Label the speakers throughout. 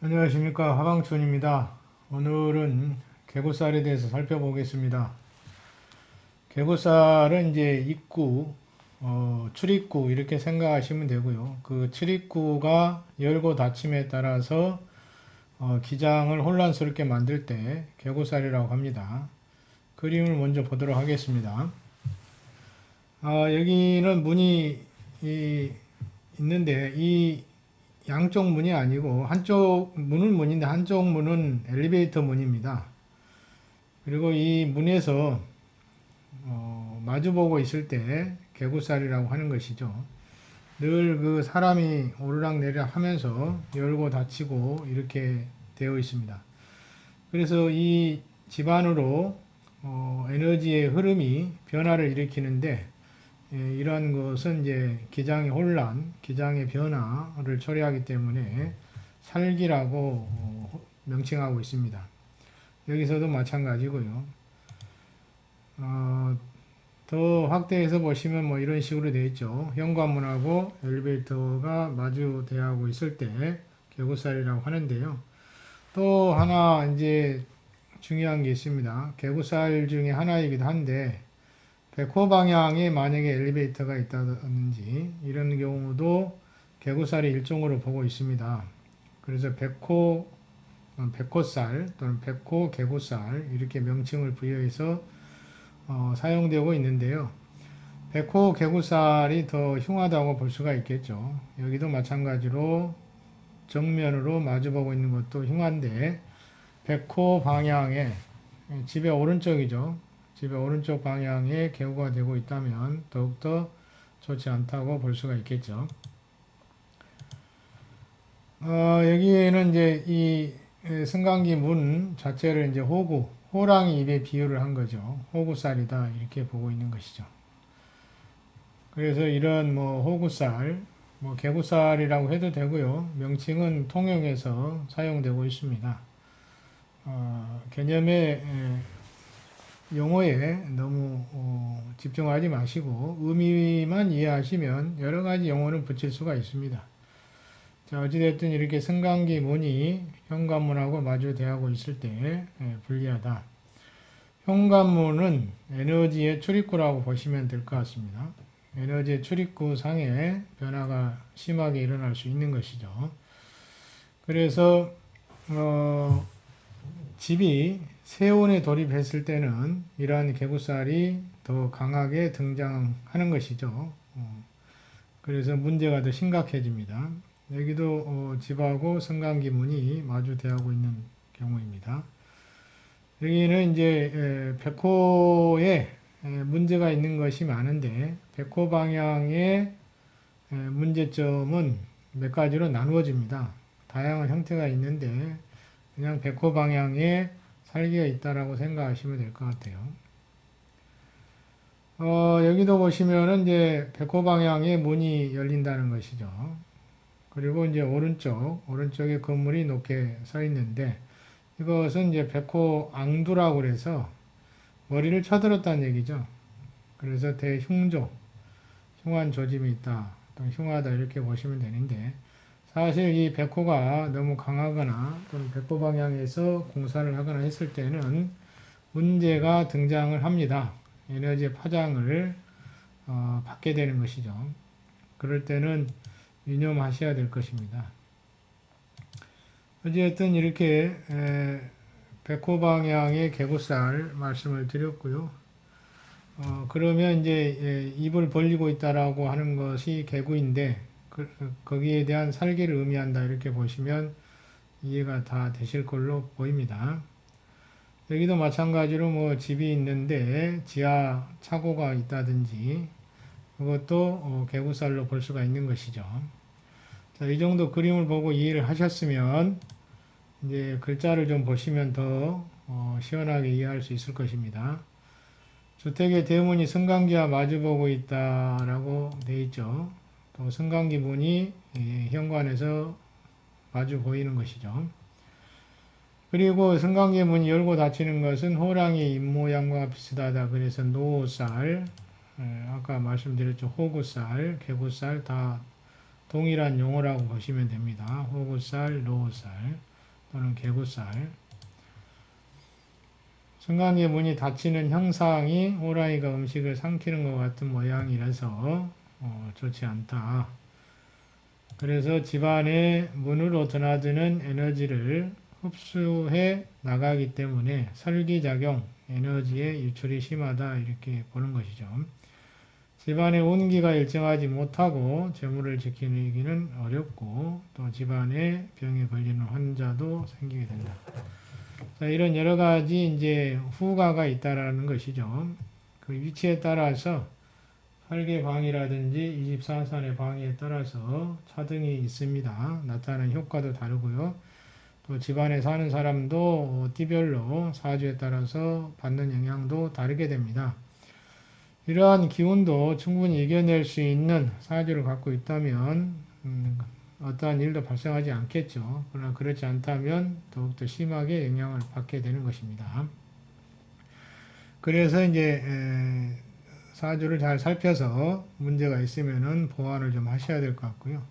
Speaker 1: 안녕하십니까, 화방촌입니다. 오늘은 개고살에 대해서 살펴보겠습니다. 개고살은 이제 입구, 출입구 이렇게 생각하시면 되고요. 그 출입구가 열고 닫힘에 따라서 기장을 혼란스럽게 만들 때 개고살이라고 합니다. 그림을 먼저 보도록 하겠습니다. 여기는 문이 있는데 이 양쪽 문이 아니고 한쪽 문은 문인데 한쪽 문은 엘리베이터 문입니다. 그리고 이 문에서 마주보고 있을 때 개구살이라고 하는 것이죠. 늘 그 사람이 오르락내리락 하면서 열고 닫히고 이렇게 되어 있습니다. 그래서 이 집안으로 에너지의 흐름이 변화를 일으키는데 이러한 것은 이제 기장의 혼란, 기장의 변화를 초래하기 때문에 살기라고 명칭하고 있습니다. 여기서도 마찬가지고요. 더 확대해서 보시면 뭐 이런 식으로 되어 있죠. 현관문하고 엘리베이터가 마주 대하고 있을 때 개구살이라고 하는데요. 또 하나 이제 중요한 게 있습니다. 개구살 중에 하나이기도 한데 백호 방향에 만약에 엘리베이터가 있다든지 이런 경우도 개구살의 일종으로 보고 있습니다. 그래서 백호살 또는 백호 개구살 이렇게 명칭을 부여해서 사용되고 있는데요. 백호 개구살이 더 흉하다고 볼 수가 있겠죠. 여기도 마찬가지로 정면으로 마주보고 있는 것도 흉한데 백호 방향에 집의 오른쪽이죠. 집의 오른쪽 방향에 개구가 되고 있다면 더욱더 좋지 않다고 볼 수가 있겠죠. 여기에는 이제 이 승강기 문 자체를 이제 호랑이 입에 비유를 한 거죠. 호구살이다 이렇게 보고 있는 것이죠. 그래서 이런 뭐 호구살, 뭐 개구살이라고 해도 되고요. 명칭은 통용해서 사용되고 있습니다. 개념의 용어에 너무 집중하지 마시고 의미만 이해하시면 여러 가지 용어를 붙일 수가 있습니다. 자, 어찌됐든 이렇게 승강기 문이 현관문하고 마주 대하고 있을 때 불리하다. 현관문은 에너지의 출입구라고 보시면 될 것 같습니다. 에너지의 출입구 상에 변화가 심하게 일어날 수 있는 것이죠. 그래서 집이 세온에 돌입했을 때는 이러한 개구살이 더 강하게 등장하는 것이죠. 그래서 문제가 더 심각해집니다. 여기도 집하고 승강기 문이 마주 대하고 있는 경우입니다. 여기는 이제 백호에 문제가 있는 것이 많은데 백호 방향의 문제점은 몇 가지로 나누어집니다. 다양한 형태가 있는데 그냥 백호 방향에 살기가 있다라고 생각하시면 될 것 같아요. 여기도 보시면은 이제 백호 방향에 문이 열린다는 것이죠. 그리고 이제 오른쪽에 건물이 높게 서 있는데 이것은 이제 백호 앙두라고 그래서 머리를 쳐들었다는 얘기죠. 그래서 흉한 조짐이 있다. 또 흉하다 이렇게 보시면 되는데 사실 이 백호가 너무 강하거나 또는 백호 방향에서 공사를 하거나 했을 때는 문제가 등장을 합니다. 에너지의 파장을 받게 되는 것이죠. 그럴 때는 유념하셔야 될 것입니다. 어쨌든 이렇게 백호 방향의 개구살 말씀을 드렸고요. 그러면 이제 입을 벌리고 있다라고 하는 것이 개구인데 거기에 대한 살기를 의미한다 이렇게 보시면 이해가 다 되실 걸로 보입니다. 여기도 마찬가지로 뭐 집이 있는데 지하 차고가 있다든지 그것도 개구살로 볼 수가 있는 것이죠. 자, 이 정도 그림을 보고 이해를 하셨으면 이제 글자를 좀 보시면 더 시원하게 이해할 수 있을 것입니다. 주택의 대문이 승강기와 마주보고 있다라고 되어 있죠. 또 승강기 문이 현관에서 마주 보이는 것이죠. 그리고 승강기 문이 열고 닫히는 것은 호랑이 입모양과 비슷하다. 그래서 노살, 아까 말씀드렸죠. 호구살, 개구살 다 동일한 용어라고 보시면 됩니다. 호구살, 노살. 또는 개구살. 승강기 문이 닫히는 형상이 호랑이가 음식을 삼키는 것 같은 모양이라서 좋지 않다. 그래서 집안의 문으로 드나드는 에너지를 흡수해 나가기 때문에 설기작용, 에너지의 유출이 심하다 이렇게 보는 것이죠. 집안의 온기가 일정하지 못하고 재물을 지키기는 어렵고 또 집안에 병에 걸리는 환자도 생기게 된다. 자, 이런 여러 가지 이제 후가가 있다라는 것이죠. 그 위치에 따라서 설계방이라든지 24산의 방에 따라서 차등이 있습니다. 나타나는 효과도 다르고요. 또 집안에 사는 사람도 띠별로 사주에 따라서 받는 영향도 다르게 됩니다. 이러한 기운도 충분히 이겨낼 수 있는 사주를 갖고 있다면 어떠한 일도 발생하지 않겠죠. 그러나 그렇지 않다면 더욱더 심하게 영향을 받게 되는 것입니다. 그래서 이제 사주를 잘 살펴서 문제가 있으면은 보완을 좀 하셔야 될 것 같고요.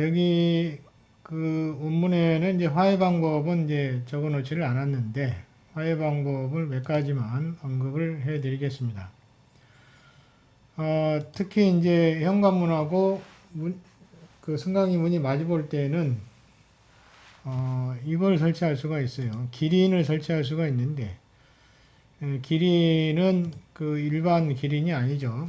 Speaker 1: 여기 그 원문에는 이제 화해 방법은 이제 적어 놓지를 않았는데 화해 방법을 몇 가지만 언급을 해 드리겠습니다. 특히 이제 현관문하고 그 승강기 문이 마주 볼 때는 이걸 설치할 수가 있어요. 기린을 설치할 수가 있는데 기린은 그 일반 기린이 아니죠.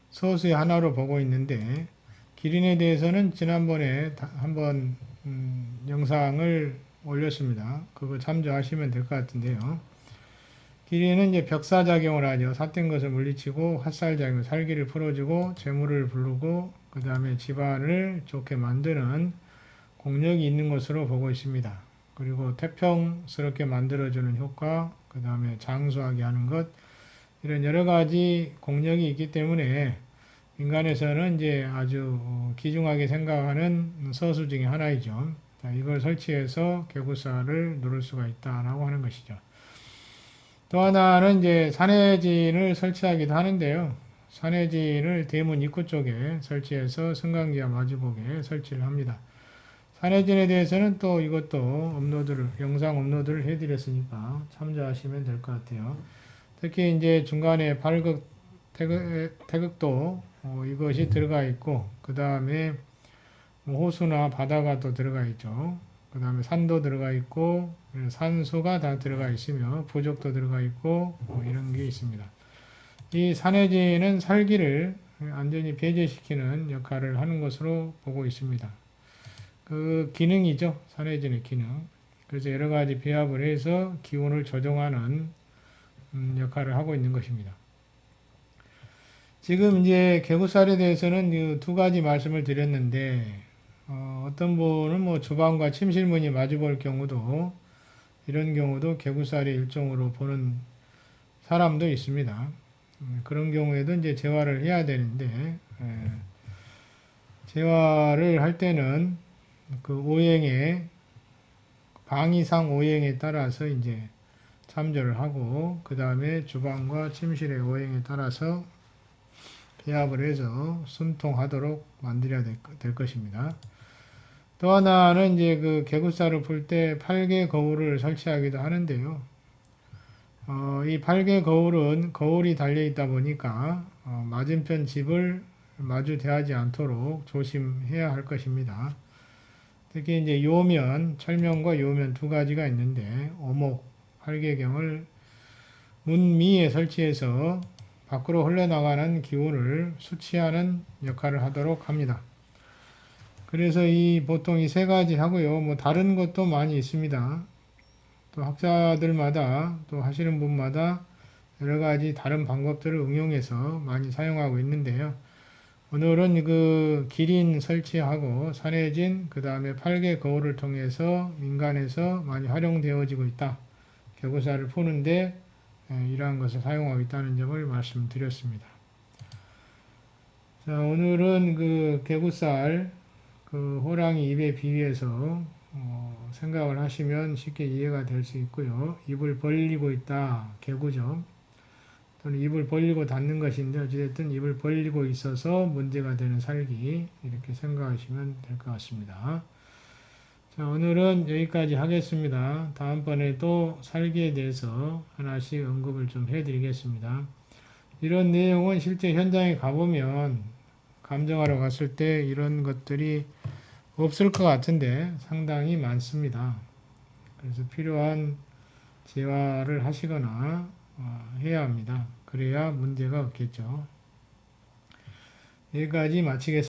Speaker 1: 서수의 하나로 보고 있는데 기린에 대해서는 지난번에 한번 영상을 올렸습니다. 그거 참조하시면 될 것 같은데요. 기린은 이제 벽사작용을 하죠. 삿된 것을 물리치고 화살작용, 살기를 풀어주고 재물을 부르고 그 다음에 집안을 좋게 만드는 공력이 있는 것으로 보고 있습니다. 그리고 태평스럽게 만들어주는 효과, 그 다음에 장수하게 하는 것, 이런 여러 가지 공력이 있기 때문에 인간에서는 이제 아주 귀중하게 생각하는 서수 중에 하나이죠. 자, 이걸 설치해서 개구살을 누를 수가 있다라고 하는 것이죠. 또 하나는 이제 산해진을 설치하기도 하는데요. 산해진을 대문 입구 쪽에 설치해서 승강기와 마주보게 설치를 합니다. 산해진에 대해서는 또 이것도 영상 업로드를 해드렸으니까 참조하시면 될 것 같아요. 특히 이제 중간에 발극, 태극도 이것이 들어가 있고, 그 다음에 호수나 바다가 또 들어가 있죠. 그 다음에 산도 들어가 있고, 산수가 다 들어가 있으며, 부족도 들어가 있고, 이런 게 있습니다. 이 산해진은 살기를 완전히 배제시키는 역할을 하는 것으로 보고 있습니다. 그 기능이죠. 산해진의 기능. 그래서 여러 가지 배합을 해서 기온을 조정하는 역할을 하고 있는 것입니다. 지금 이제 개구살에 대해서는 두 가지 말씀을 드렸는데, 어떤 분은 뭐 주방과 침실문이 마주볼 경우도, 이런 경우도 개구살의 일종으로 보는 사람도 있습니다. 그런 경우에도 이제 재활을 해야 되는데, 재활을 할 때는 그 오행에 방이상 오행에 따라서 이제 참조를 하고 그 다음에 주방과 침실의 오행에 따라서 배합을 해서 순통하도록 만들어야 될 것입니다. 또 하나는 이제 그 개구살을 풀 때 팔개 거울을 설치하기도 하는데요. 이 팔개 거울은 거울이 달려 있다 보니까 맞은편 집을 마주 대하지 않도록 조심해야 할 것입니다. 특히 이제 요면, 철면과 요면 두 가지가 있는데 오목, 활개경을 문미에 설치해서 밖으로 흘러나가는 기운을 수치하는 역할을 하도록 합니다. 그래서 보통 이 세 가지 하고요. 뭐 다른 것도 많이 있습니다. 또 학자들마다 또 하시는 분마다 여러 가지 다른 방법들을 응용해서 많이 사용하고 있는데요. 오늘은 그 기린 설치하고 산해진 그 다음에 팔개 거울을 통해서 민간에서 많이 활용되어지고 있다. 개구살을 푸는데 이러한 것을 사용하고 있다는 점을 말씀드렸습니다. 자, 오늘은 그 개구살 그 호랑이 입에 비유해서 생각을 하시면 쉽게 이해가 될 수 있고요. 입을 벌리고 있다. 개구죠. 또는 입을 벌리고 닫는 것인데 어찌됐든 입을 벌리고 있어서 문제가 되는 살기 이렇게 생각하시면 될 것 같습니다. 자, 오늘은 여기까지 하겠습니다. 다음번에 또 살기에 대해서 하나씩 언급을 좀 해드리겠습니다. 이런 내용은 실제 현장에 가보면 감정하러 갔을 때 이런 것들이 없을 것 같은데 상당히 많습니다. 그래서 필요한 재활을 하시거나 해야 합니다. 그래야 문제가 없겠죠. 여기까지 마치겠습니다.